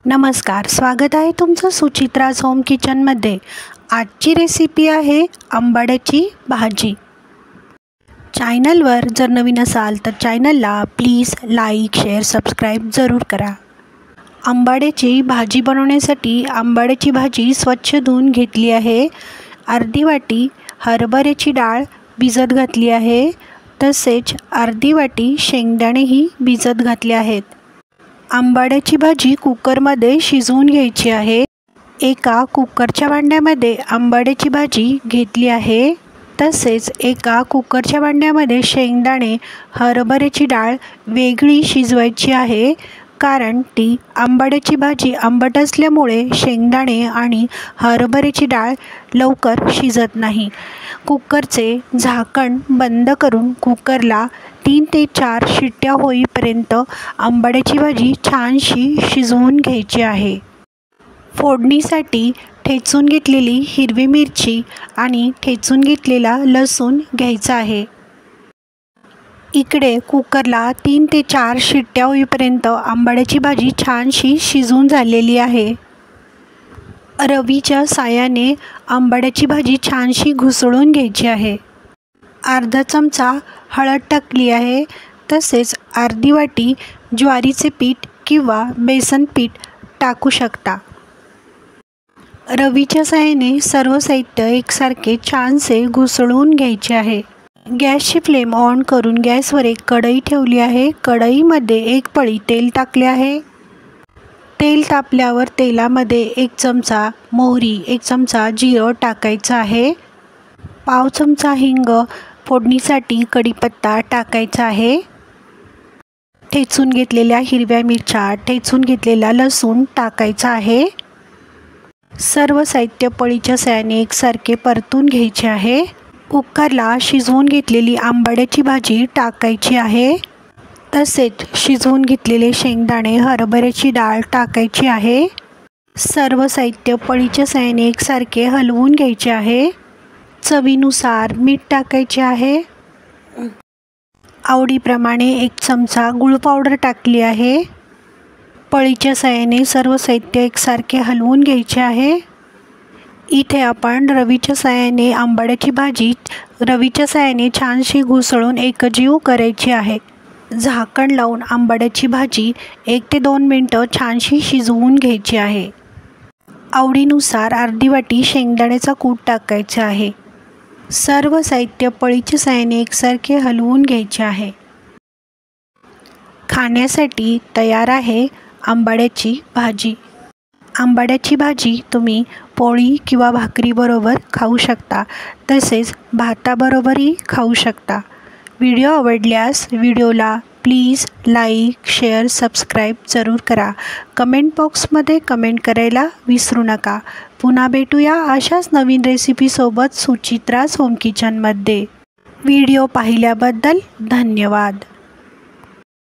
नमस्कार, स्वागत आहे तुमचं सुचित्राज होम किचनमध्ये। आजची रेसिपी आहे आंबाड्याची भाजी। चॅनलवर जर नवीन असाल तर चॅनलला प्लीज लाईक, शेअर, सबस्क्राईब जरूर करा। आंबाड्याची भाजी बनवण्यासाठी आंबाड्याची भाजी स्वच्छ धुवून घेतली आहे। अर्धी वाटी हरभऱ्याची डाळ भिजत घातली आहे, तसेच अर्धी वाटी शेंगदाणेही भिजत घातले आहेत। आंबाड्याची भाजी कुकरमध्ये शिजवून घ्यायची आहे। एका कुकरच्या भांड्यामध्ये आंबाड्याची भाजी घेतली आहे, तसेच एका कुकरच्या भांड्यामध्ये शेंगदाणे, हरभऱ्याची डाळ वेगळी शिजवायची आहे, कारण ती आंबाड्याची भाजी आंबट असल्यामुळे शेंगदाणे आणि हरभऱ्याची डाळ लवकर शिजत नाही। कुकरचे झाकण बंद करून कुकरला 3 ते 4 शिट्ट्या होईपर्यंत आंबाड्याची भाजी छानशी शिजवून घ्यायची आहे। फोडणीसाठी ठेचून घेतलेली हिरवी मिरची आणि ठेचून घेतलेला लसूण घ्यायचा आहे। इकडे कुकरला 3 ते 4 शिट्ट्या होईपर्यंत आंबाड्याची भाजी छानशी शिजवून झालेली आहे। रवीच्या साहाय्याने आंबाड्याची भाजी छानशी घुसळून घ्यायची आहे। अर्धा चमचा हळद टाकली आहे, तसेच अर्धी वाटी ज्वारीचे पीठ किंवा बेसन पीठ टाकू शकता। रवीच्या साहाय्याने सर्व साहित्य एकसारखे छानसे घुसळून घ्यायचे आहे। गॅसची फ्लेम ऑन करून गॅसवर एक कढई ठेवली आहे। कढईमध्ये एक पळी तेल टाकले आहे। तेल तापल्यावर तेलामध्ये 1 चमचा मोहरी, 1 चमचा जिरं टाकायचं आहे। पाव चमचा हिंग, फोडणीसाठी कढीपत्ता टाकायचा आहे। ठेचून घेतलेल्या हिरव्या मिरच्या, ठेचून घेतलेला लसूण टाकायचा आहे। सर्व साहित्य पळीच्या साहाय्याने एकसारखे परतून घ्यायचे आहे। कुकरला शिजवून घेतलेली आंबाड्याची भाजी टाकायची आहे, तसेच शिजवून घेतलेले शेंगदाणे, हरभऱ्याची डाळ टाकायची आहे। सर्व साहित्य पळीच्या साहाय्याने एकसारखे हलवून घ्यायचे आहे। चवीनुसार मीठ टाकायचे आहे। आवडीप्रमाणे 1 चमचा गूळ पावडर टाकली आहे। पळीच्या साहाय्याने सर्व साहित्य एकसारखे हलवून घ्यायचे आहे। इथे आपण रवीच्या साहाय्याने आंबाड्याची भाजी रवीच्या साहाय्याने छानशी घुसळून एकजीव करायची आहे। झाकण लावून आंबाड्याची भाजी 1 ते 2 मिनिटं छानशी शिजवून घ्यायची आहे। आवडीनुसार अर्धी वाटी शेंगदाण्याचा कूट टाकायचा आहे। सर्व साहित्य पळीच्या साहाय्याने एकसारखे हलवून घ्यायचे आहे। खाण्यासाठी तयार आहे आंबाड्याची भाजी। आंबाड्याची भाजी तुम्ही पोळी किंवा भाकरीबरोबर खाऊ शकता, तसेच भाताबरोबरही खाऊ शकता। व्हिडिओ आवडल्यास व्हिडिओला प्लीज लाईक, शेअर, सबस्क्राईब जरूर करा। कमेंट बॉक्समध्ये कमेंट करायला विसरू नका। पुन्हा भेटूया अशाच नवीन रेसिपीसोबत सुचित्राज होम किचनमध्ये। व्हिडिओ पाहिल्याबद्दल धन्यवाद।